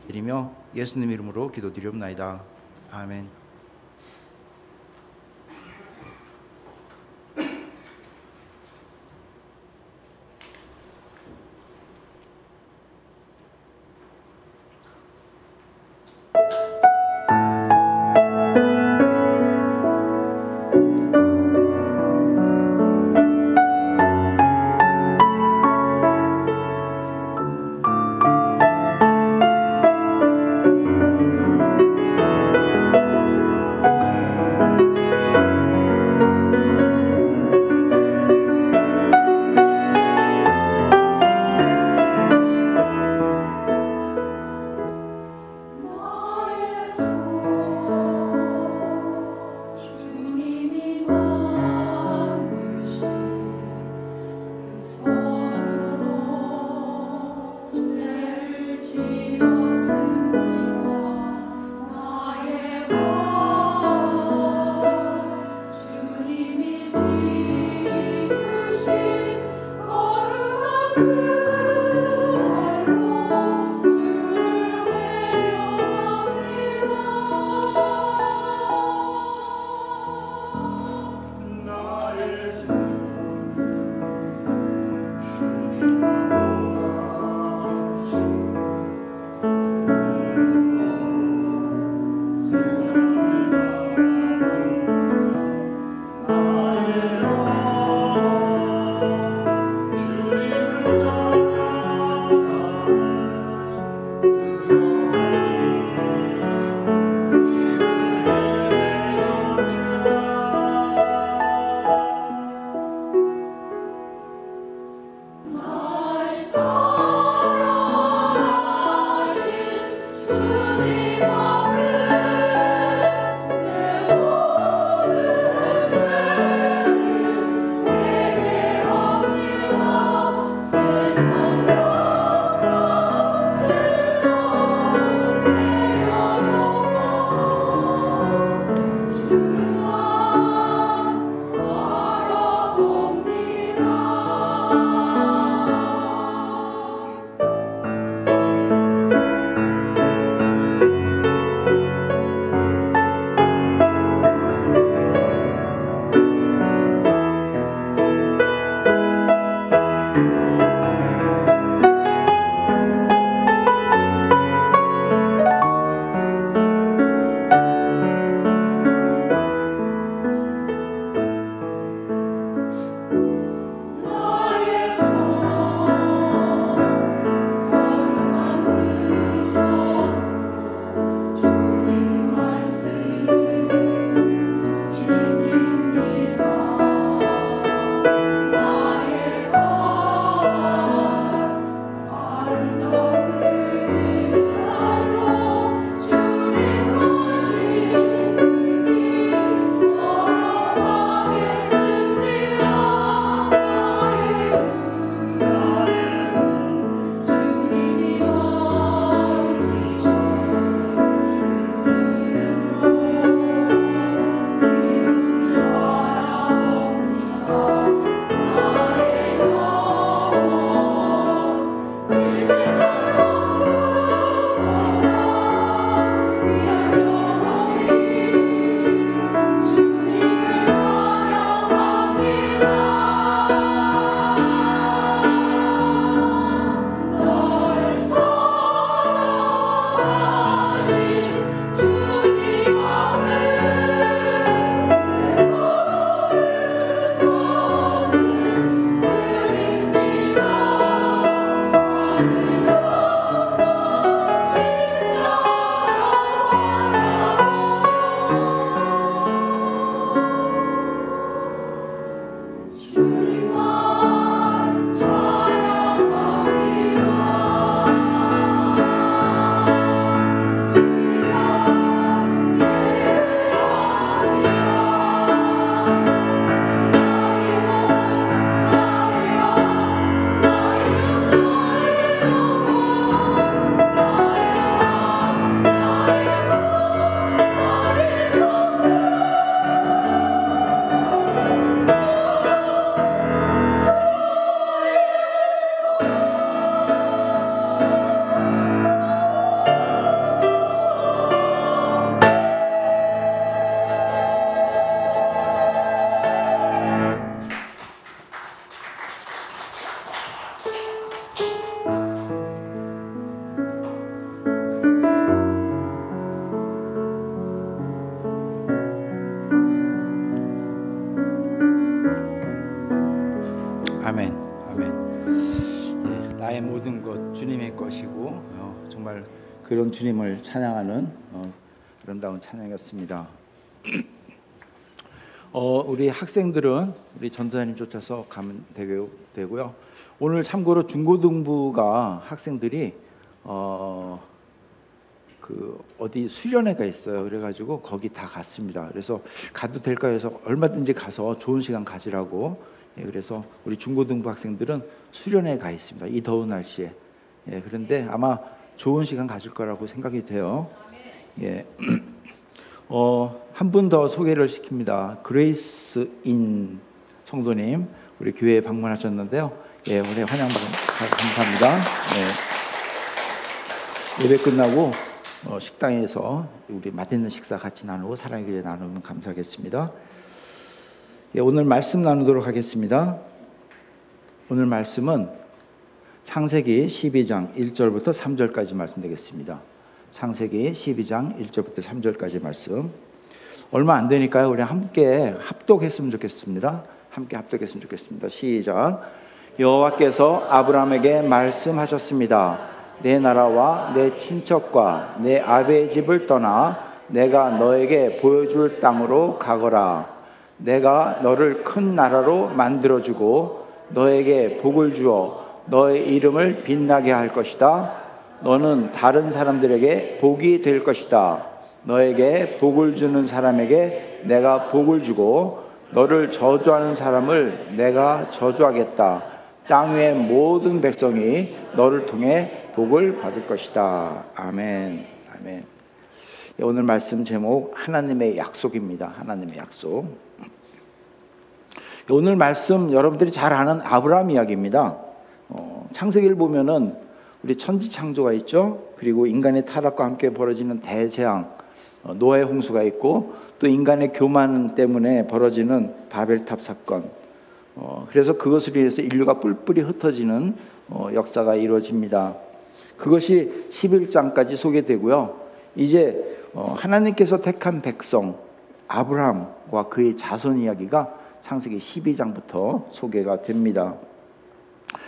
드리며 예수님 이름으로 기도드리옵나이다. 아멘. 아멘. 아멘. 예, 나의 모든 것 주님의 것이고 정말 그런 주님을 찬양하는 아름다운 찬양이었습니다. 우리 학생들은 우리 전도사님 쫓아서 가면 되고요. 오늘 참고로 중고등부가 학생들이 어디 수련회가 있어요. 그래가지고 거기 다 갔습니다. 그래서 가도 될까 해서 얼마든지 가서 좋은 시간 가지라고. 그래서 우리 중고등부 학생들은 수련회에 가 있습니다. 이 더운 날씨에. 그런데 아마 좋은 시간 가질 거라고 생각이 돼요. 한 분 더 소개를 시킵니다. 그레이스 인 성도님, 우리 교회에 방문하셨는데요. 오늘 환영 감사합니다. 예배 끝나고 식당에서 우리 맛있는 식사 같이 나누고 사랑의 교제 나누면 감사하겠습니다. 오늘 말씀 나누도록 하겠습니다. 오늘 말씀은 창세기 12장 1절부터 3절까지 말씀 되겠습니다. 창세기 12장 1절부터 3절까지 말씀. 얼마 안 되니까요. 우리 함께 합독했으면 좋겠습니다. 함께 합독했으면 좋겠습니다. 시작. 여호와께서 아브라함에게 말씀하셨습니다. 내 나라와 내 친척과 내 아비의 집을 떠나 내가 너에게 보여줄 땅으로 가거라. 내가 너를 큰 나라로 만들어주고 너에게 복을 주어 너의 이름을 빛나게 할 것이다. 너는 다른 사람들에게 복이 될 것이다. 너에게 복을 주는 사람에게 내가 복을 주고 너를 저주하는 사람을 내가 저주하겠다. 땅 위의 모든 백성이 너를 통해 복을 받을 것이다. 아멘. 아멘. 오늘 말씀 제목 하나님의 약속입니다. 하나님의 약속. 오늘 말씀 여러분들이 잘 아는 아브라함 이야기입니다. 창세기를 보면은 우리 천지창조가 있죠. 그리고 인간의 타락과 함께 벌어지는 대재앙, 노아의 홍수가 있고 또 인간의 교만 때문에 벌어지는 바벨탑 사건. 그래서 그것을 위해서 인류가 뿔뿔이 흩어지는 역사가 이루어집니다. 그것이 11장까지 소개되고요. 이제 하나님께서 택한 백성 아브라함과 그의 자손 이야기가 창세기 12장부터 소개가 됩니다.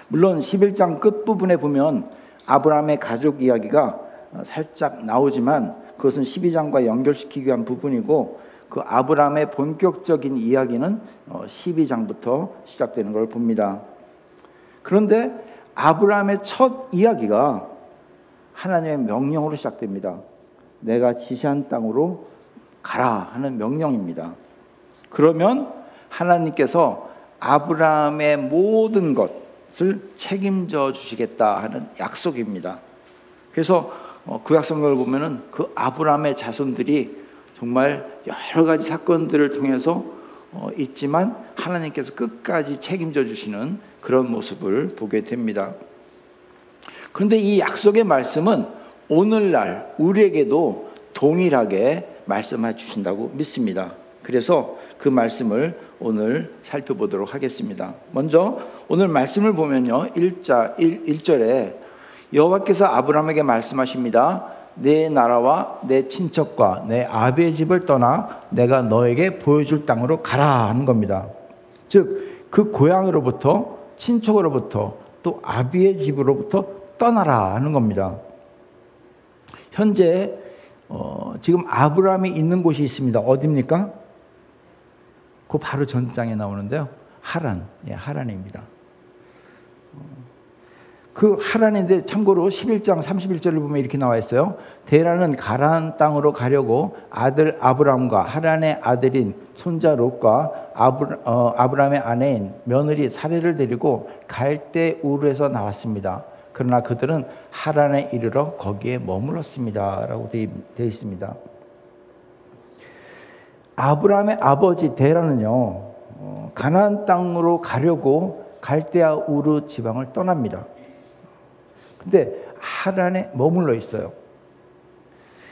물론 11장 끝부분에 보면 아브라함의 가족 이야기가 살짝 나오지만 그것은 12장과 연결시키기 위한 부분이고 그 아브라함의 본격적인 이야기는 12장부터 시작되는 걸 봅니다. 그런데 아브라함의 첫 이야기가 하나님의 명령으로 시작됩니다. 내가 지시한 땅으로 가라 하는 명령입니다. 그러면 하나님께서 아브라함의 모든 것을 책임져 주시겠다 하는 약속입니다. 그래서 그 약속을 보면은 그 아브라함의 자손들이 정말 여러 가지 사건들을 통해서 있지만 하나님께서 끝까지 책임져 주시는 그런 모습을 보게 됩니다. 그런데 이 약속의 말씀은 오늘날 우리에게도 동일하게 말씀해 주신다고 믿습니다. 그래서 그 말씀을 오늘 살펴보도록 하겠습니다. 먼저 오늘 말씀을 보면요. 1절에 여호와께서 아브라함에게 말씀하십니다. 내 나라와 내 친척과 내 아비의 집을 떠나 내가 너에게 보여줄 땅으로 가라 하는 겁니다. 즉 그 고향으로부터 친척으로부터 또 아비의 집으로부터 떠나라 하는 겁니다. 현재 지금 아브라함이 있는 곳이 있습니다. 어디입니까? 그 바로 전장에 나오는데요. 하란, 하란입니다. 그 하란인데 참고로 11장 31절을 보면 이렇게 나와 있어요. 데라는 가나안 땅으로 가려고 아들 아브람과 하란의 아들인 손자 롯과 아브람의 아내인 며느리 사레를 데리고 갈대 우르에서 나왔습니다. 그러나 그들은 하란에 이르러 거기에 머물렀습니다. 라고 되어 있습니다. 아브람의 아버지 데라는요, 가나안 땅으로 가려고 갈대아 우르 지방을 떠납니다. 근데 하란에 머물러 있어요.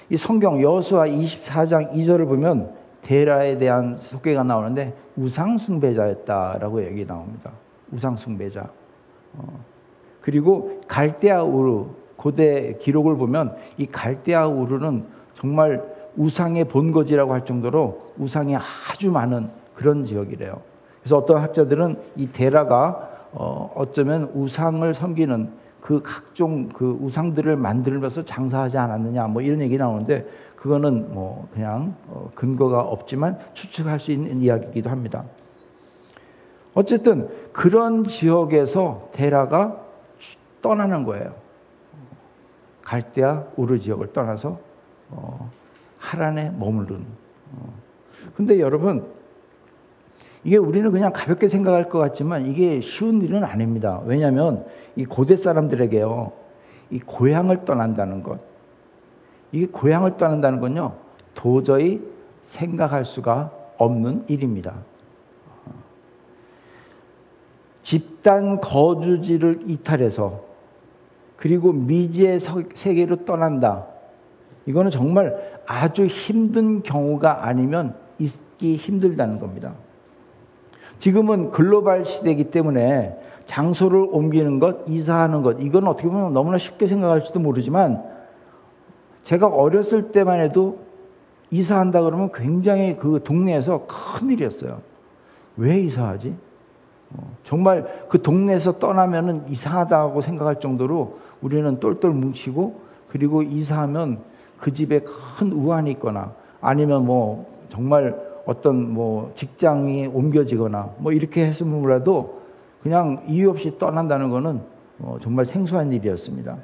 이 성경 여호수아 24장 2절을 보면 데라에 대한 소개가 나오는데 우상숭배자였다라고 얘기 나옵니다. 우상숭배자. 그리고 갈대아 우르 고대 기록을 보면 이 갈대아 우르는 정말 우상의 본거지라고 할 정도로 우상이 아주 많은 그런 지역이래요. 그래서 어떤 학자들은 이 데라가 어쩌면 우상을 섬기는 그 각종 그 우상들을 만들면서 장사하지 않았느냐 뭐 이런 얘기 나오는데 그거는 뭐 그냥 근거가 없지만 추측할 수 있는 이야기이기도 합니다. 어쨌든 그런 지역에서 데라가 떠나는 거예요. 갈대아 우르 지역을 떠나서 하란에 머무른. 근데 여러분 이게 우리는 그냥 가볍게 생각할 것 같지만 이게 쉬운 일은 아닙니다. 왜냐하면 이 고대 사람들에게요, 이 고향을 떠난다는 것, 이게 고향을 떠난다는 건요 도저히 생각할 수가 없는 일입니다. 집단 거주지를 이탈해서 그리고 미지의 세계로 떠난다. 이거는 정말 아주 힘든 경우가 아니면 있기 힘들다는 겁니다. 지금은 글로벌 시대이기 때문에 장소를 옮기는 것, 이사하는 것, 이건 어떻게 보면 너무나 쉽게 생각할지도 모르지만 제가 어렸을 때만 해도 이사한다 그러면 굉장히 그 동네에서 큰 일이었어요. 왜 이사하지? 정말 그 동네에서 떠나면은 이상하다고 생각할 정도로 우리는 똘똘 뭉치고 그리고 이사하면 그 집에 큰 우환이 있거나 아니면 뭐 정말 어떤 뭐 직장이 옮겨지거나 뭐 이렇게 했으면 몰라도 그냥 이유 없이 떠난다는 거는 정말 생소한 일이었습니다.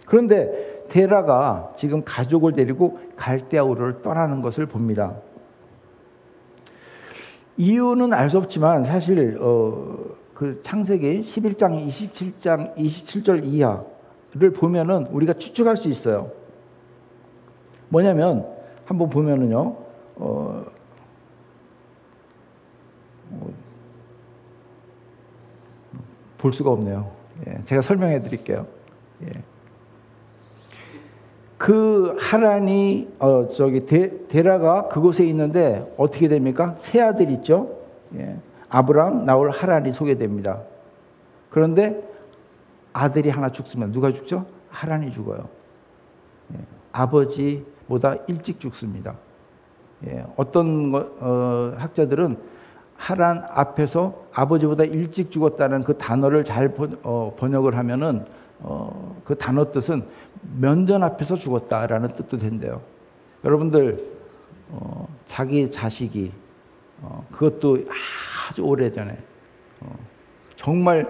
그런데 데라가 지금 가족을 데리고 갈대아 우르를 떠나는 것을 봅니다. 이유는 알 수 없지만 사실 그 창세기 11장 27절 이하를 보면은 우리가 추측할 수 있어요. 뭐냐면 한번 보면은요. 볼 수가 없네요. 예, 제가 설명해 드릴게요. 예. 그 하란이 데라가 그곳에 있는데 어떻게 됩니까? 세 아들 있죠. 예. 아브람, 나홀, 하란이 소개됩니다. 그런데 아들이 하나 죽으면 누가 죽죠? 하란이 죽어요. 예. 아버지보다 일찍 죽습니다. 예. 어떤 학자들은 하란 앞에서 아버지보다 일찍 죽었다는 그 단어를 잘 번역을 하면은 그 단어 뜻은 면전 앞에서 죽었다라는 뜻도 된대요. 여러분들 자기 자식이 그것도 아주 오래전에 정말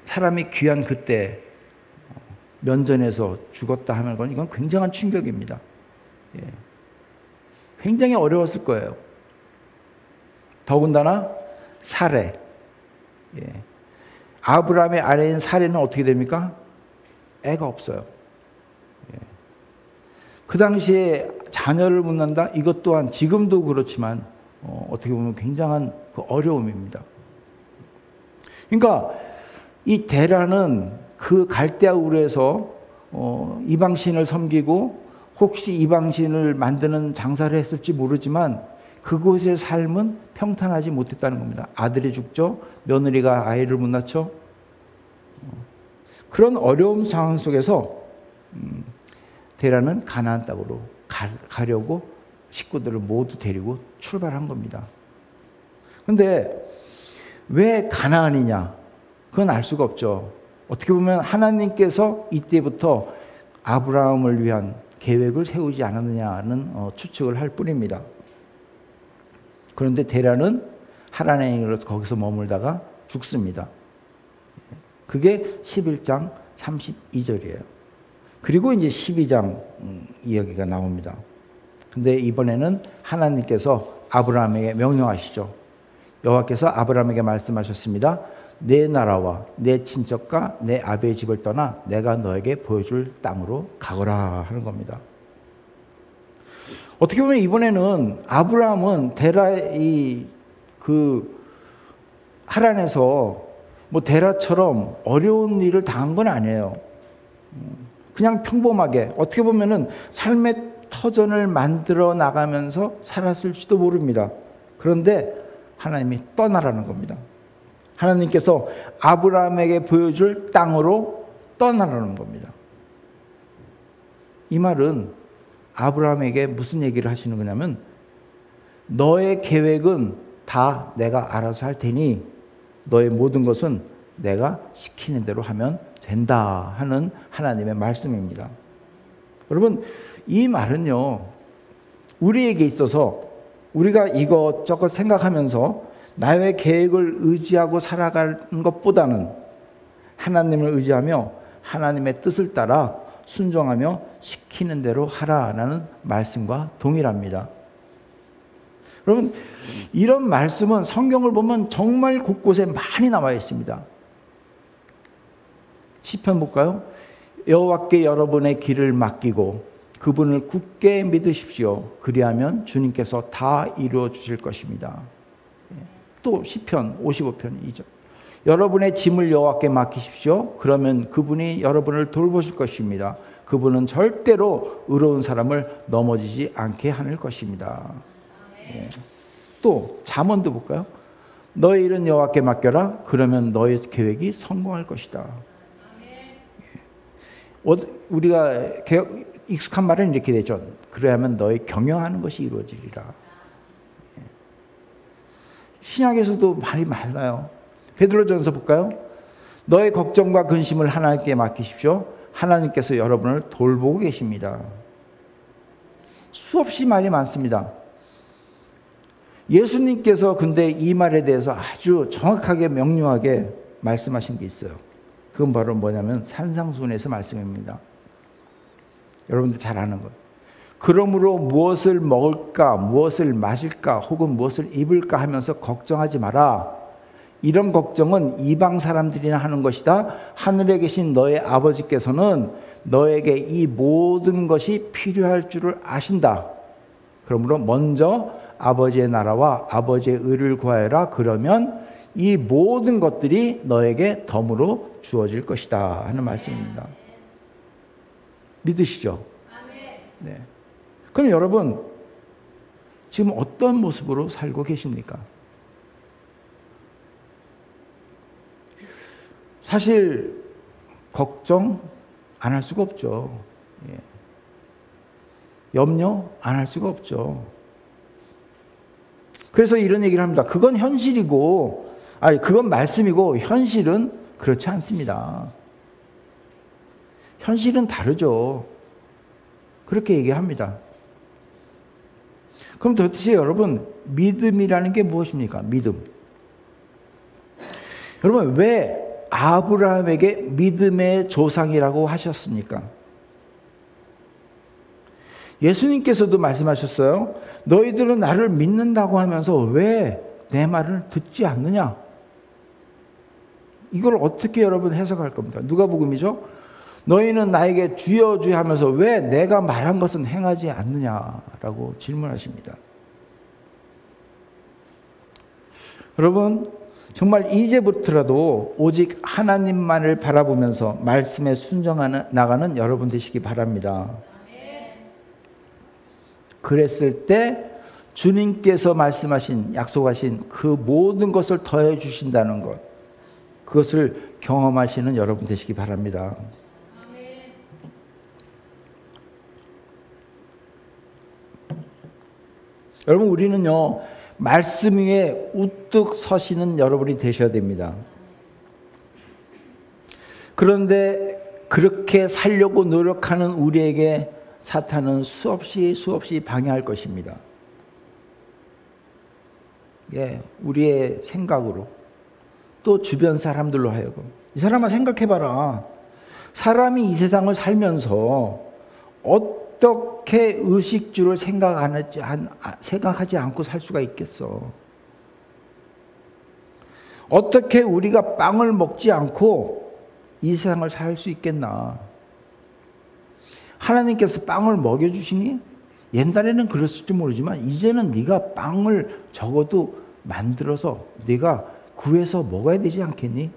사람이 귀한 그때 면전에서 죽었다 하는 건 이건 굉장한 충격입니다. 예. 굉장히 어려웠을 거예요. 더군다나 사레. 예. 아브라함의 아내인 사레는 어떻게 됩니까? 애가 없어요. 예. 그 당시에 자녀를 못 낳는다? 이것 또한 지금도 그렇지만 어떻게 보면 굉장한 그 어려움입니다. 그러니까 이 데라는 그 갈대아 우르에서 이방신을 섬기고 혹시 이방신을 만드는 장사를 했을지 모르지만 그곳의 삶은 평탄하지 못했다는 겁니다. 아들이 죽죠. 며느리가 아이를 못 낳죠. 그런 어려운 상황 속에서 데라는 가나안 땅으로 가려고 식구들을 모두 데리고 출발한 겁니다. 그런데 왜 가나안이냐? 그건 알 수가 없죠. 어떻게 보면 하나님께서 이때부터 아브라함을 위한 계획을 세우지 않았느냐는 추측을 할 뿐입니다. 그런데 데라는 하란에 이르러서 거기서 머물다가 죽습니다. 그게 11장 32절이에요. 그리고 이제 12장 이야기가 나옵니다. 근데 이번에는 하나님께서 아브라함에게 명령하시죠. 여호와께서 아브라함에게 말씀하셨습니다. 내 나라와 내 친척과 내 아비의 집을 떠나 내가 너에게 보여줄 땅으로 가거라 하는 겁니다. 어떻게 보면 이번에는 아브라함은 데라의 그 하란에서 뭐 데라처럼 어려운 일을 당한 건 아니에요. 그냥 평범하게 어떻게 보면은 삶의 터전을 만들어 나가면서 살았을지도 모릅니다. 그런데 하나님이 떠나라는 겁니다. 하나님께서 아브라함에게 보여줄 땅으로 떠나라는 겁니다. 이 말은 아브라함에게 무슨 얘기를 하시는 거냐면 너의 계획은 다 내가 알아서 할 테니 너의 모든 것은 내가 시키는 대로 하면 된다 하는 하나님의 말씀입니다. 여러분, 이 말은요, 우리에게 있어서 우리가 이것저것 생각하면서 나의 계획을 의지하고 살아가는 것보다는 하나님을 의지하며 하나님의 뜻을 따라 순종하며 시키는 대로 하라라는 말씀과 동일합니다. 여러분, 이런 말씀은 성경을 보면 정말 곳곳에 많이 나와 있습니다. 시편 볼까요? 여호와께 여러분의 길을 맡기고 그분을 굳게 믿으십시오. 그리하면 주님께서 다 이루어 주실 것입니다. 또 시편 55편 2절. 여러분의 짐을 여호와께 맡기십시오. 그러면 그분이 여러분을 돌보실 것입니다. 그분은 절대로 의로운 사람을 넘어지지 않게 하실 것입니다. 또 잠언도 볼까요? 너의 일은 여호와께 맡겨라. 그러면 너의 계획이 성공할 것이다. 우리가 익숙한 말은 이렇게 되죠. 그래야만 너의 경영하는 것이 이루어지리라. 신약에서도 말이 많아요. 베드로전서 볼까요? 너의 걱정과 근심을 하나님께 맡기십시오. 하나님께서 여러분을 돌보고 계십니다. 수없이 말이 많습니다. 예수님께서 근데 이 말에 대해서 아주 정확하게 명료하게 말씀하신 게 있어요. 그건 바로 뭐냐면 산상수훈에서 말씀입니다. 여러분들 잘 아는 것. 그러므로 무엇을 먹을까, 무엇을 마실까, 혹은 무엇을 입을까 하면서 걱정하지 마라. 이런 걱정은 이방 사람들이나 하는 것이다. 하늘에 계신 너의 아버지께서는 너에게 이 모든 것이 필요할 줄을 아신다. 그러므로 먼저 아버지의 나라와 아버지의 의를 구하여라. 그러면 이 모든 것들이 너에게 덤으로 주어질 것이다 하는 말씀입니다. 믿으시죠? 네. 그럼 여러분, 지금 어떤 모습으로 살고 계십니까? 사실 걱정 안 할 수가 없죠. 예. 염려 안 할 수가 없죠. 그래서 이런 얘기를 합니다. 그건 현실이고, 그건 말씀이고 현실은 그렇지 않습니다. 현실은 다르죠. 그렇게 얘기합니다. 그럼 도대체 여러분, 믿음이라는 게 무엇입니까? 믿음. 여러분, 왜 아브라함에게 믿음의 조상이라고 하셨습니까? 예수님께서도 말씀하셨어요. 너희들은 나를 믿는다고 하면서 왜 내 말을 듣지 않느냐? 이걸 어떻게 여러분 해석할 겁니까? 누가복음이죠? 너희는 나에게 주여 주여 하면서 왜 내가 말한 것은 행하지 않느냐라고 질문하십니다. 여러분, 정말 이제부터라도 오직 하나님만을 바라보면서 말씀에 순종하는 나가는 여러분 되시기 바랍니다. 그랬을 때 주님께서 말씀하신, 약속하신 그 모든 것을 더해 주신다는 것, 그것을 경험하시는 여러분 되시기 바랍니다. 여러분, 우리는요, 말씀 위에 우뚝 서시는 여러분이 되셔야 됩니다. 그런데 그렇게 살려고 노력하는 우리에게 사탄은 수없이 방해할 것입니다. 예, 우리의 생각으로, 또 주변 사람들로 하여금, 이 사람아 생각해봐라. 사람이 이 세상을 살면서 어떻게 의식주를 생각하지 않고 살 수가 있겠어? 어떻게 우리가 빵을 먹지 않고 이 세상을 살 수 있겠나? 하나님께서 빵을 먹여주시니? 옛날에는 그랬을지 모르지만 이제는 네가 빵을 적어도 만들어서 네가 구해서 먹어야 되지 않겠니?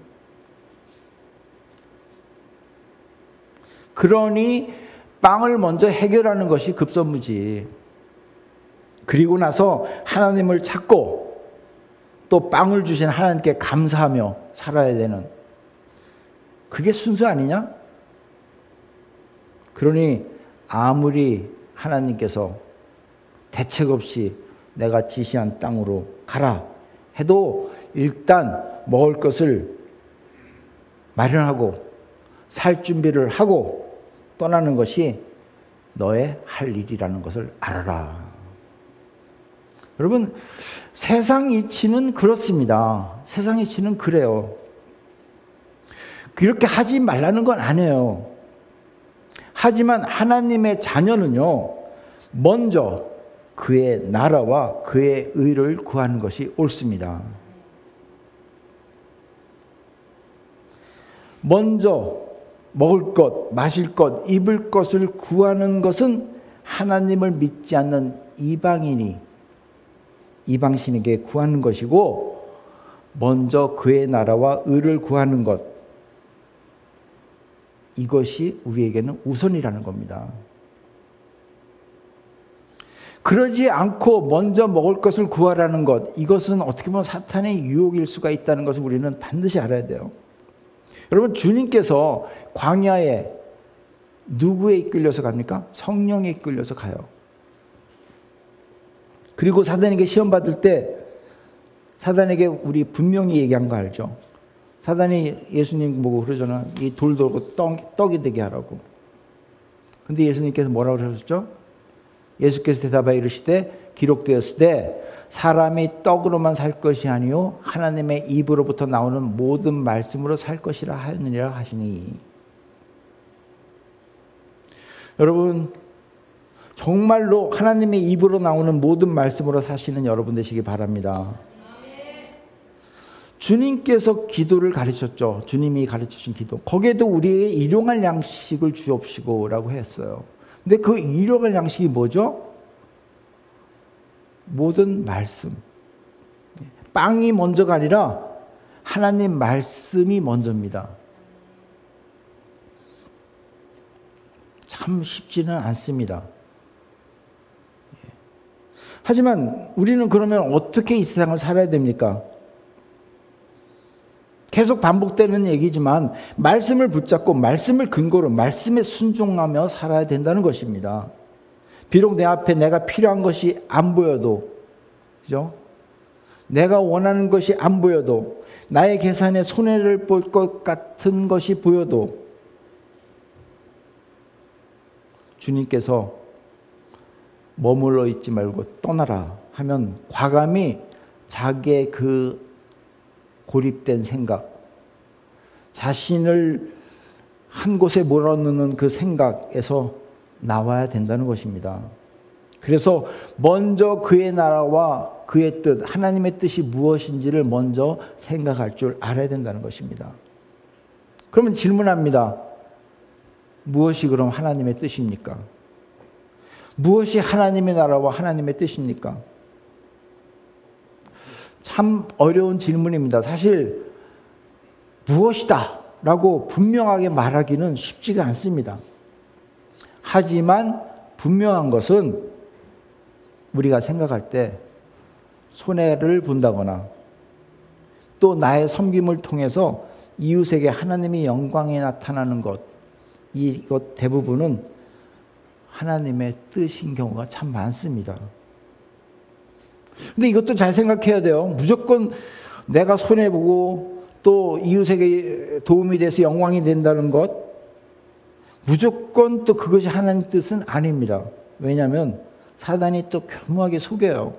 그러니 빵을 먼저 해결하는 것이 급선무지. 그리고 나서 하나님을 찾고 또 빵을 주신 하나님께 감사하며 살아야 되는, 그게 순서 아니냐? 그러니 아무리 하나님께서 대책 없이 내가 지시한 땅으로 가라 해도 일단 먹을 것을 마련하고 살 준비를 하고 떠나는 것이 너의 할 일이라는 것을 알아라. 여러분, 세상 이치는 그렇습니다. 세상 이치는 그래요. 그렇게 하지 말라는 건 아니에요. 하지만 하나님의 자녀는요, 먼저 그의 나라와 그의 의를 구하는 것이 옳습니다. 먼저 먹을 것, 마실 것, 입을 것을 구하는 것은 하나님을 믿지 않는 이방신에게 구하는 것이고, 먼저 그의 나라와 의를 구하는 것, 이것이 우리에게는 우선이라는 겁니다. 그러지 않고 먼저 먹을 것을 구하라는 것, 이것은 어떻게 보면 사탄의 유혹일 수가 있다는 것을 우리는 반드시 알아야 돼요. 여러분, 주님께서 광야에 누구에 이끌려서 갑니까? 성령에 이끌려서 가요. 그리고 사단에게 시험 받을 때 사단에게 우리 분명히 얘기한 거 알죠? 사단이 예수님 보고 그러잖아. 이 돌 돌고 떡이 되게 하라고. 근데 예수님께서 뭐라고 하셨죠? 예수께서 대답하여 이르시되 기록되었을 때 사람이 떡으로만 살 것이 아니요 하나님의 입으로부터 나오는 모든 말씀으로 살 것이라 하였느니라 하시니. 여러분, 정말로 하나님의 입으로 나오는 모든 말씀으로 사시는 여러분 되시기 바랍니다. 주님께서 기도를 가르쳤죠. 주님이 가르치신 기도. 거기에도 우리에게 일용할 양식을 주옵시고 라고 했어요. 근데 그 일용할 양식이 뭐죠? 모든 말씀. 빵이 먼저가 아니라 하나님 말씀이 먼저입니다. 참 쉽지는 않습니다. 하지만 우리는 그러면 어떻게 이 세상을 살아야 됩니까? 계속 반복되는 얘기지만 말씀을 붙잡고 말씀을 근거로 말씀에 순종하며 살아야 된다는 것입니다. 비록 내 앞에 내가 필요한 것이 안 보여도, 그죠? 내가 원하는 것이 안 보여도, 나의 계산에 손해를 볼 것 같은 것이 보여도 주님께서 머물러 있지 말고 떠나라 하면 과감히 자기의 그 고립된 생각, 자신을 한 곳에 몰아넣는 그 생각에서 나와야 된다는 것입니다. 그래서 먼저 그의 나라와 그의 뜻, 하나님의 뜻이 무엇인지를 먼저 생각할 줄 알아야 된다는 것입니다. 그러면 질문합니다. 무엇이 그럼 하나님의 뜻입니까? 무엇이 하나님의 나라와 하나님의 뜻입니까? 참 어려운 질문입니다. 사실 무엇이다 라고 분명하게 말하기는 쉽지가 않습니다. 하지만 분명한 것은 우리가 생각할 때 손해를 본다거나 또 나의 섬김을 통해서 이웃에게 하나님의 영광이 나타나는 것, 이것 대부분은 하나님의 뜻인 경우가 참 많습니다. 근데 이것도 잘 생각해야 돼요. 무조건 내가 손해보고 또 이웃에게 도움이 돼서 영광이 된다는 것, 무조건 또 그것이 하나님 뜻은 아닙니다. 왜냐하면 사단이 또 교묘하게 속여요.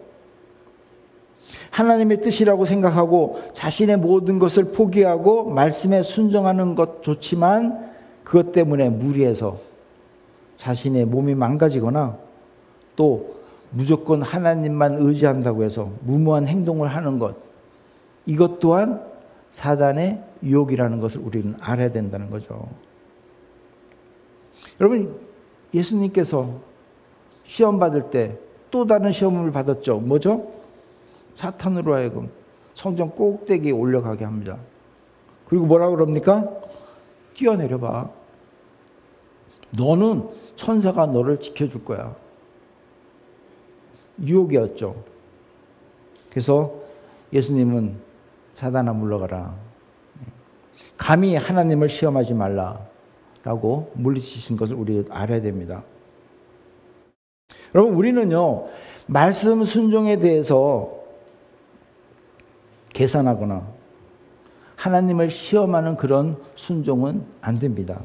하나님의 뜻이라고 생각하고 자신의 모든 것을 포기하고 말씀에 순종하는 것 좋지만 그것 때문에 무리해서 자신의 몸이 망가지거나 또 무조건 하나님만 의지한다고 해서 무모한 행동을 하는 것, 이것 또한 사단의 유혹이라는 것을 우리는 알아야 된다는 거죠. 여러분, 예수님께서 시험 받을 때 또 다른 시험을 받았죠. 뭐죠? 사탄으로 하여금 성전 꼭대기에 올려가게 합니다. 그리고 뭐라고 그럽니까? 뛰어내려봐. 너는 천사가 너를 지켜줄 거야. 유혹이었죠. 그래서 예수님은 사단아 물러가라. 감히 하나님을 시험하지 말라라고 물리치신 것을 우리 알아야 됩니다. 여러분, 우리는요 말씀 순종에 대해서 계산하거나 하나님을 시험하는 그런 순종은 안 됩니다.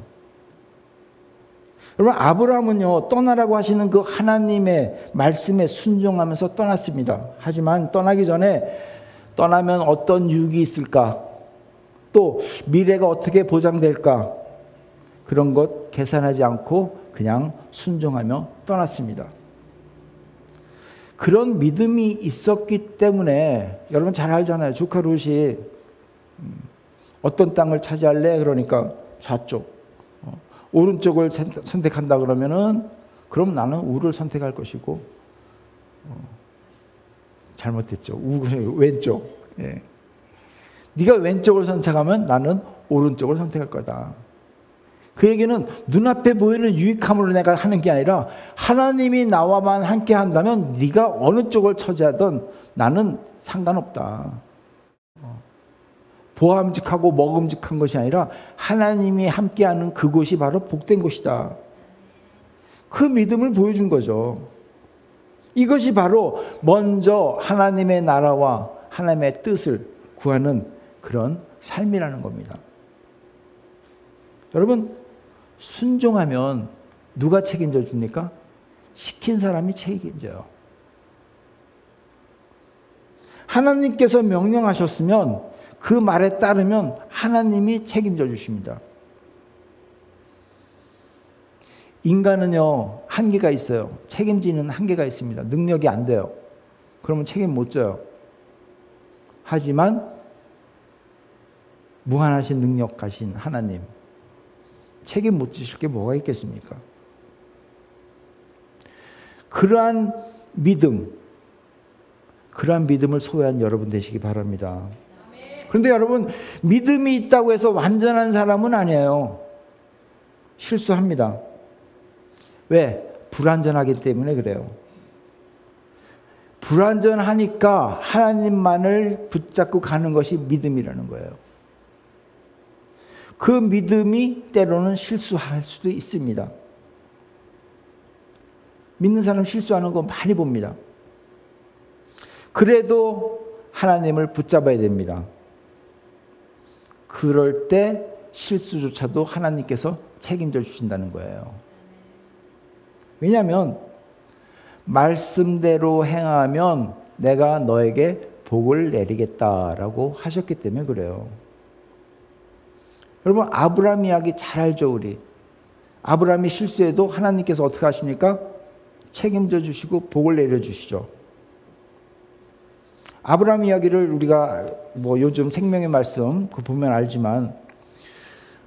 여러분, 아브라함은요, 떠나라고 하시는 그 하나님의 말씀에 순종하면서 떠났습니다. 하지만 떠나기 전에 떠나면 어떤 유익이 있을까? 또 미래가 어떻게 보장될까? 그런 것 계산하지 않고 그냥 순종하며 떠났습니다. 그런 믿음이 있었기 때문에 여러분 잘 알잖아요. 조카 롯이 어떤 땅을 차지할래? 그러니까 좌쪽. 오른쪽을 선택한다 그러면은 그럼 나는 우를 선택할 것이고 잘못했죠. 왼쪽. 예. 네가 왼쪽을 선택하면 나는 오른쪽을 선택할 거다. 그 얘기는 눈앞에 보이는 유익함으로 내가 하는 게 아니라 하나님이 나와만 함께 한다면 네가 어느 쪽을 차지하든 나는 상관없다. 보암직하고 먹음직한 것이 아니라 하나님이 함께하는 그곳이 바로 복된 곳이다. 그 믿음을 보여준 거죠. 이것이 바로 먼저 하나님의 나라와 하나님의 뜻을 구하는 그런 삶이라는 겁니다. 여러분, 순종하면 누가 책임져 줍니까? 시킨 사람이 책임져요. 하나님께서 명령하셨으면 그 말에 따르면 하나님이 책임져 주십니다. 인간은요, 한계가 있어요. 책임지는 한계가 있습니다. 능력이 안 돼요. 그러면 책임 못 져요. 하지만 무한하신 능력 가신 하나님, 책임 못 지실 게 뭐가 있겠습니까? 그러한 믿음을 소유한 여러분 되시기 바랍니다. 그런데 여러분, 믿음이 있다고 해서 완전한 사람은 아니에요. 실수합니다. 왜? 불완전하기 때문에 그래요. 불완전하니까 하나님만을 붙잡고 가는 것이 믿음이라는 거예요. 그 믿음이 때로는 실수할 수도 있습니다. 믿는 사람 실수하는 거 많이 봅니다. 그래도 하나님을 붙잡아야 됩니다. 그럴 때 실수조차도 하나님께서 책임져 주신다는 거예요. 왜냐하면 말씀대로 행하면 내가 너에게 복을 내리겠다라고 하셨기 때문에 그래요. 여러분, 아브라함 이야기 잘 알죠, 우리. 아브라함이 실수해도 하나님께서 어떻게 하십니까? 책임져 주시고 복을 내려주시죠. 아브라함 이야기를 우리가 요즘 생명의 말씀 그 보면 알지만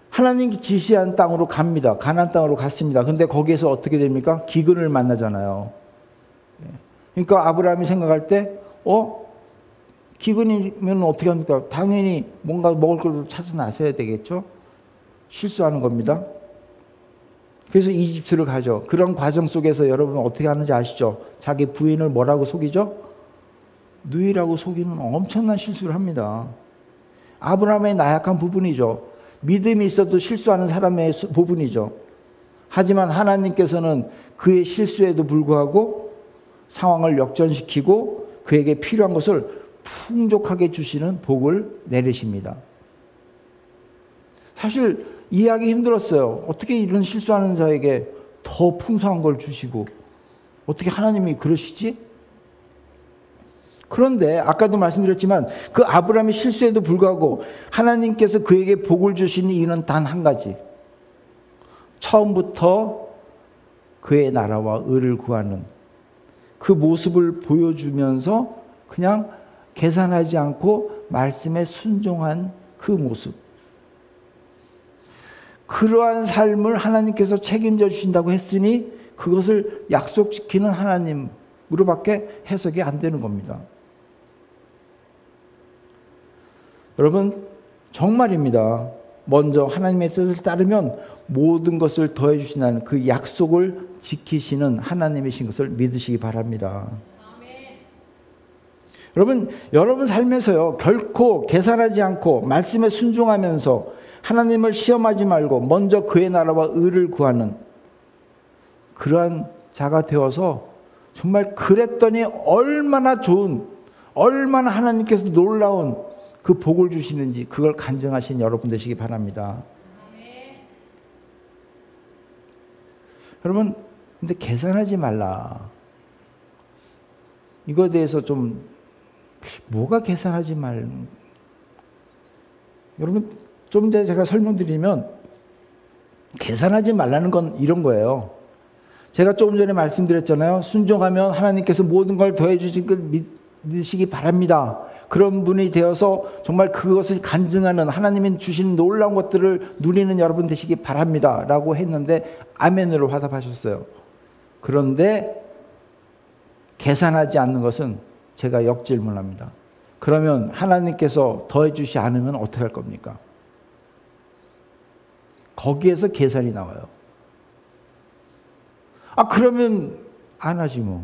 하나님이 지시한 땅으로 갑니다. 가나안 땅으로 갔습니다. 근데 거기에서 어떻게 됩니까? 기근을 만나잖아요. 그러니까 아브라함이 생각할 때 기근이면 어떻게 합니까? 당연히 뭔가 먹을 걸 찾아 나서야 되겠죠? 실수하는 겁니다. 그래서 이집트를 가죠. 그런 과정 속에서 여러분 어떻게 하는지 아시죠? 자기 부인을 뭐라고 속이죠? 누이라고 속이는 엄청난 실수를 합니다. 아브라함의 나약한 부분이죠. 믿음이 있어도 실수하는 사람의 부분이죠. 하지만 하나님께서는 그의 실수에도 불구하고 상황을 역전시키고 그에게 필요한 것을 풍족하게 주시는 복을 내리십니다. 사실 이해하기 힘들었어요. 어떻게 이런 실수하는 자에게 더 풍성한 걸 주시고 어떻게 하나님이 그러시지? 그런데 아까도 말씀드렸지만 그 아브라함이 실수에도 불구하고 하나님께서 그에게 복을 주시는 이유는 단 한 가지. 처음부터 그의 나라와 의를 구하는 그 모습을 보여주면서 그냥 계산하지 않고 말씀에 순종한 그 모습. 그러한 삶을 하나님께서 책임져 주신다고 했으니 그것을 약속지키는 하나님으로밖에 해석이 안 되는 겁니다. 여러분, 정말입니다. 먼저 하나님의 뜻을 따르면 모든 것을 더해 주신다는 그 약속을 지키시는 하나님이신 것을 믿으시기 바랍니다. 여러분 삶에서요, 결코 계산하지 않고 말씀에 순종하면서 하나님을 시험하지 말고 먼저 그의 나라와 의를 구하는 그러한 자가 되어서 정말 그랬더니 얼마나 좋은, 얼마나 하나님께서 놀라운 그 복을 주시는지 그걸 간증하신 여러분 되시기 바랍니다. 여러분, 근데 계산하지 말라. 이거에 대해서 좀 뭐가 계산하지 말. 여러분, 좀 전에 제가 설명드리면 계산하지 말라는 건 이런 거예요. 제가 조금 전에 말씀드렸잖아요. 순종하면 하나님께서 모든 걸 더해 주실 걸 믿으시기 바랍니다. 그런 분이 되어서 정말 그것을 간증하는 하나님이 주신 놀라운 것들을 누리는 여러분 되시기 바랍니다. 라고 했는데 아멘으로 화답하셨어요. 그런데 계산하지 않는 것은 제가 역질문합니다. 그러면 하나님께서 더해 주시 않으면 어떻게 할 겁니까? 거기에서 계산이 나와요. 그러면 안 하지 뭐.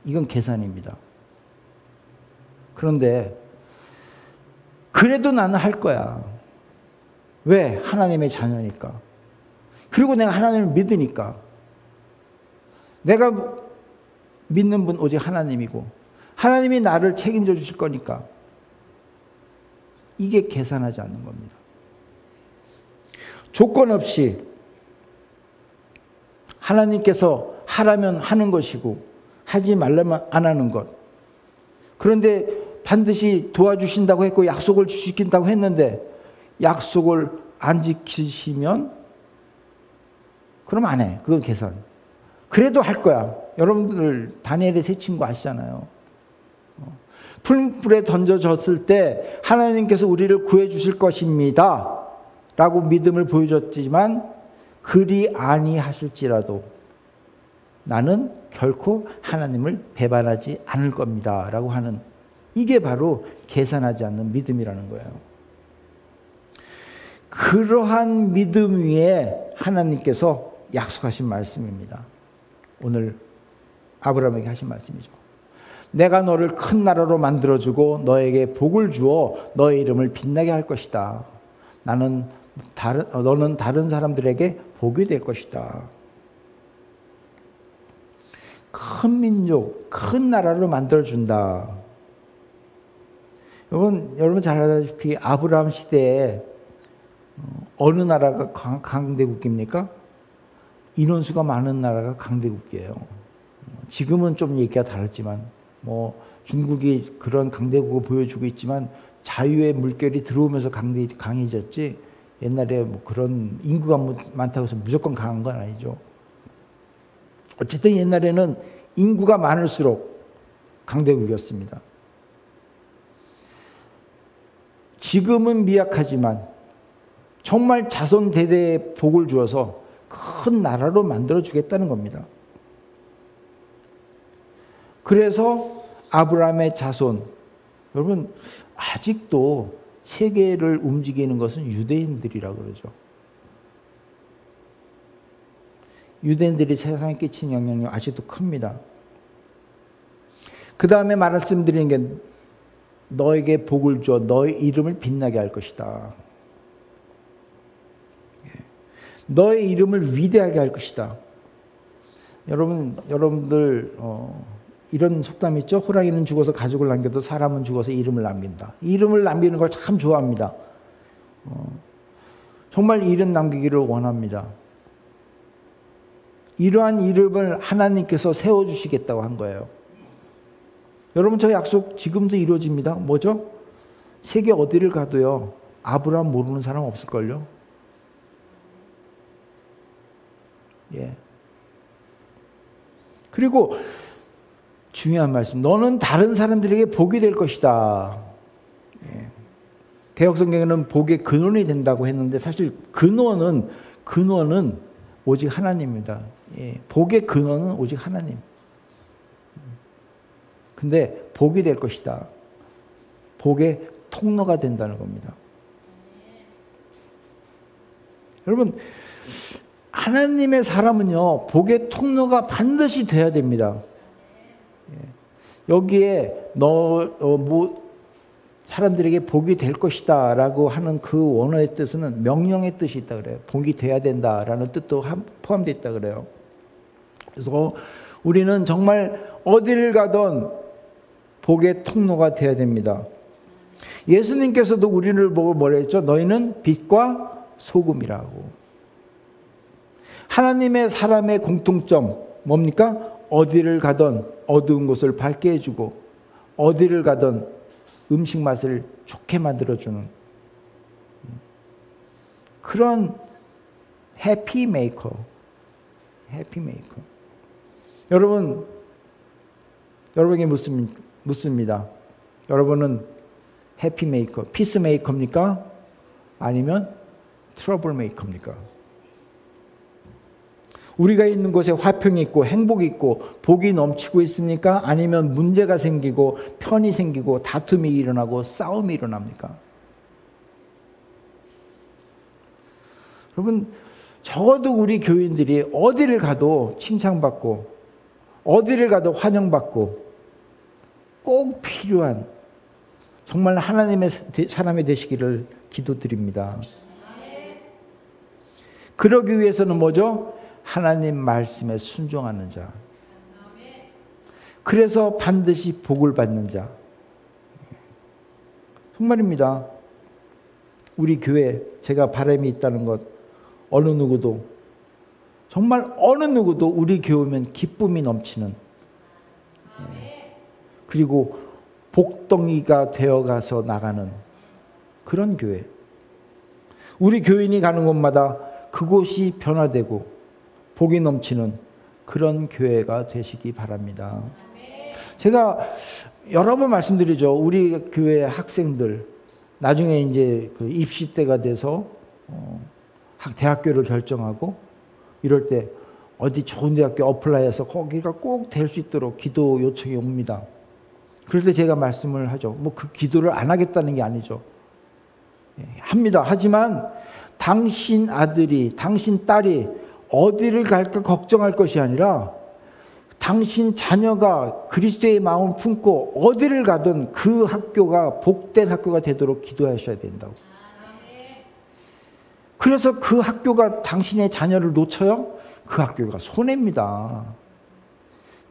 이건 계산입니다. 그런데 그래도 나는 할 거야. 왜? 하나님의 자녀니까. 그리고 내가 하나님을 믿으니까. 내가 믿는 분 오직 하나님이고 하나님이 나를 책임져 주실 거니까. 이게 계산하지 않는 겁니다. 조건 없이 하나님께서 하라면 하는 것이고 하지 말라면 안 하는 것. 그런데 반드시 도와주신다고 했고 약속을 주시긴다고 했는데 약속을 안 지키시면 그럼 안 해. 그건 계산. 그래도 할 거야. 여러분들 다니엘의 세 친구 아시잖아요. 풀불에 던져졌을 때 하나님께서 우리를 구해 주실 것입니다 라고 믿음을 보여줬지만 그리 아니하실지라도 나는 결코 하나님을 배반하지 않을 겁니다 라고 하는, 이게 바로 계산하지 않는 믿음이라는 거예요. 그러한 믿음 위에 하나님께서 약속하신 말씀입니다. 오늘 아브라함에게 하신 말씀이죠. 내가 너를 큰 나라로 만들어주고 너에게 복을 주어 너의 이름을 빛나게 할 것이다. 너는 다른 사람들에게 복이 될 것이다. 큰 민족, 큰 나라로 만들어준다. 여러분 잘 알다시피 아브라함 시대에 어느 나라가 강대국입니까? 인원수가 많은 나라가 강대국이에요. 지금은 좀 얘기가 다르지만 중국이 그런 강대국을 보여주고 있지만 자유의 물결이 들어오면서 강해졌지 옛날에 그런 인구가 많다고 해서 무조건 강한 건 아니죠. 어쨌든 옛날에는 인구가 많을수록 강대국이었습니다. 지금은 미약하지만 정말 자손 대대에 복을 주어서 큰 나라로 만들어주겠다는 겁니다. 그래서 아브라함의 자손, 여러분 아직도 세계를 움직이는 것은 유대인들이라고 그러죠. 유대인들이 세상에 끼친 영향력 아직도 큽니다. 그 다음에 말씀드리는 게 너에게 복을 줘 너의 이름을 빛나게 할 것이다. 너의 이름을 위대하게 할 것이다. 여러분들 이런 속담이 있죠. 호랑이는 죽어서 가죽을 남겨도 사람은 죽어서 이름을 남긴다. 이름을 남기는 걸 참 좋아합니다. 정말 이름 남기기를 원합니다. 이러한 이름을 하나님께서 세워주시겠다고 한 거예요. 여러분 저 약속 지금도 이루어집니다. 뭐죠? 세계 어디를 가도요. 아브라함 모르는 사람 없을걸요. 예. 그리고 중요한 말씀. 너는 다른 사람들에게 복이 될 것이다. 예. 개역성경에는 복의 근원이 된다고 했는데 사실 근원은 오직 하나님입니다. 예. 복의 근원은 오직 하나님. 근데 복이 될 것이다. 복의 통로가 된다는 겁니다. 여러분 하나님의 사람은요 복의 통로가 반드시 돼야 됩니다. 여기에 사람들에게 복이 될 것이다 라고 하는 그 원어의 뜻은 명령의 뜻이 있다 그래요. 복이 돼야 된다라는 뜻도 포함되어 있다 그래요. 그래서 우리는 정말 어디를 가든 복의 통로가 돼야 됩니다. 예수님께서도 우리를 보고 뭐라 했죠? 너희는 빛과 소금이라고. 하나님의 사람의 공통점 뭡니까? 어디를 가든 어두운 곳을 밝게 해주고 어디를 가든 음식 맛을 좋게 만들어주는 그런 해피메이커. 여러분에게 묻습니다. 여러분은 해피메이커, 피스메이커입니까? 아니면 트러블메이커입니까? 우리가 있는 곳에 화평이 있고 행복이 있고 복이 넘치고 있습니까? 아니면 문제가 생기고 편이 생기고 다툼이 일어나고 싸움이 일어납니까? 여러분, 적어도 우리 교인들이 어디를 가도 칭찬받고 어디를 가도 환영받고 꼭 필요한 정말 하나님의 사람이 되시기를 기도드립니다. 그러기 위해서는 뭐죠? 하나님 말씀에 순종하는 자. 그래서 반드시 복을 받는 자. 정말입니다. 우리 교회 제가 바람이 있다는 것 어느 누구도 정말 어느 누구도 우리 교회면 기쁨이 넘치는 그리고 복덩이가 되어가서 나가는 그런 교회. 우리 교인이 가는 곳마다 그곳이 변화되고 복이 넘치는 그런 교회가 되시기 바랍니다. 제가 여러 번 말씀드리죠. 우리 교회 학생들 나중에 이제 그 입시 때가 돼서 대학교를 결정하고 이럴 때 어디 좋은 대학교 어플라이해서 거기가 꼭 될 수 있도록 기도 요청이 옵니다. 그럴 때 제가 말씀을 하죠. 뭐 그 기도를 안 하겠다는 게 아니죠. 합니다. 하지만 당신 아들이, 당신 딸이 어디를 갈까 걱정할 것이 아니라 당신 자녀가 그리스도의 마음을 품고 어디를 가든 그 학교가 복된 학교가 되도록 기도하셔야 된다고. 그래서 그 학교가 당신의 자녀를 놓쳐요? 그 학교가 손해입니다.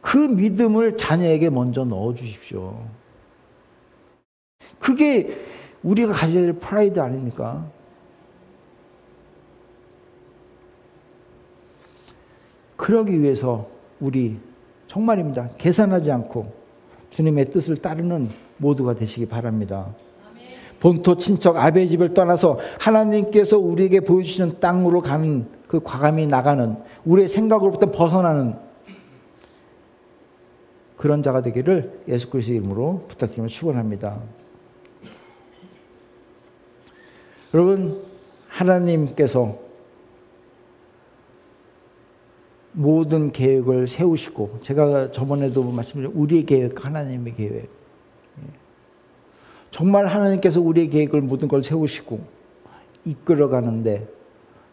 그 믿음을 자녀에게 먼저 넣어주십시오. 그게 우리가 가져야 될 프라이드 아닙니까? 그러기 위해서 우리 정말입니다. 계산하지 않고 주님의 뜻을 따르는 모두가 되시기 바랍니다. 본토 친척 아베의 집을 떠나서 하나님께서 우리에게 보여주시는 땅으로 가는 그 과감히 나가는 우리의 생각으로부터 벗어나는 그런 자가 되기를 예수 그리스도의 이름으로 부탁드리며 축원합니다. 여러분, 하나님께서 모든 계획을 세우시고 제가 저번에도 말씀드린 우리의 계획, 하나님의 계획. 정말 하나님께서 우리의 계획을 모든 걸 세우시고 이끌어가는데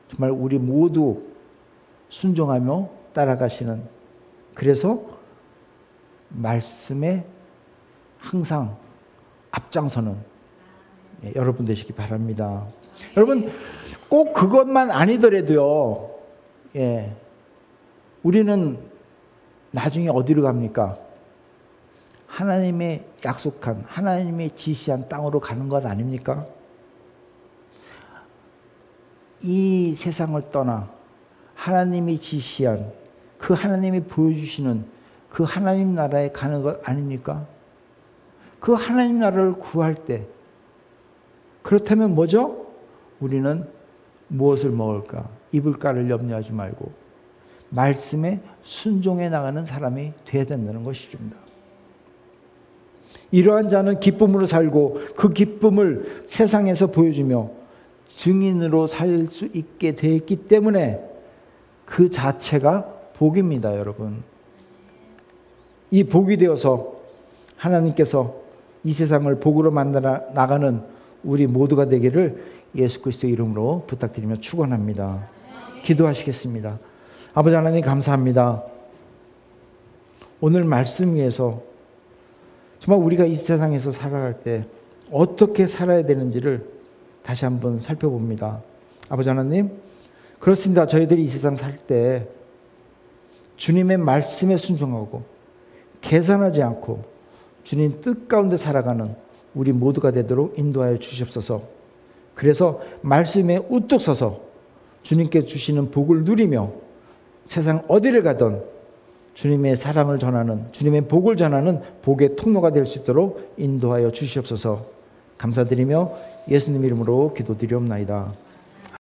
정말 우리 모두 순종하며 따라가시는 그래서 말씀에 항상 앞장서는 여러분 되시기 바랍니다. 여러분 꼭 그것만 아니더라도요. 우리는 나중에 어디로 갑니까? 하나님의 약속한, 하나님의 지시한 땅으로 가는 것 아닙니까? 이 세상을 떠나 하나님이 지시한 그 하나님이 보여주시는 그 하나님 나라에 가는 것 아닙니까? 그 하나님 나라를 구할 때 그렇다면 뭐죠? 우리는 무엇을 먹을까? 입을까를 염려하지 말고 말씀에 순종해 나가는 사람이 되어야 된다는 것입니다. 이러한 자는 기쁨으로 살고 그 기쁨을 세상에서 보여주며 증인으로 살 수 있게 되어 있기 때문에 그 자체가 복입니다, 여러분. 이 복이 되어서 하나님께서 이 세상을 복으로 만들어 나가는 우리 모두가 되기를 예수 그리스도의 이름으로 부탁드리며 축원합니다. 기도하시겠습니다. 아버지 하나님 감사합니다. 오늘 말씀 위에서 정말 우리가 이 세상에서 살아갈 때 어떻게 살아야 되는지를 다시 한번 살펴봅니다. 아버지 하나님, 그렇습니다. 저희들이 이 세상 살 때 주님의 말씀에 순종하고 계산하지 않고 주님 뜻 가운데 살아가는 우리 모두가 되도록 인도하여 주시옵소서. 그래서 말씀에 우뚝 서서 주님께 주시는 복을 누리며 세상 어디를 가든 주님의 사랑을 전하는, 주님의 복을 전하는 복의 통로가 될 수 있도록 인도하여 주시옵소서. 감사드리며 예수님 이름으로 기도드리옵나이다.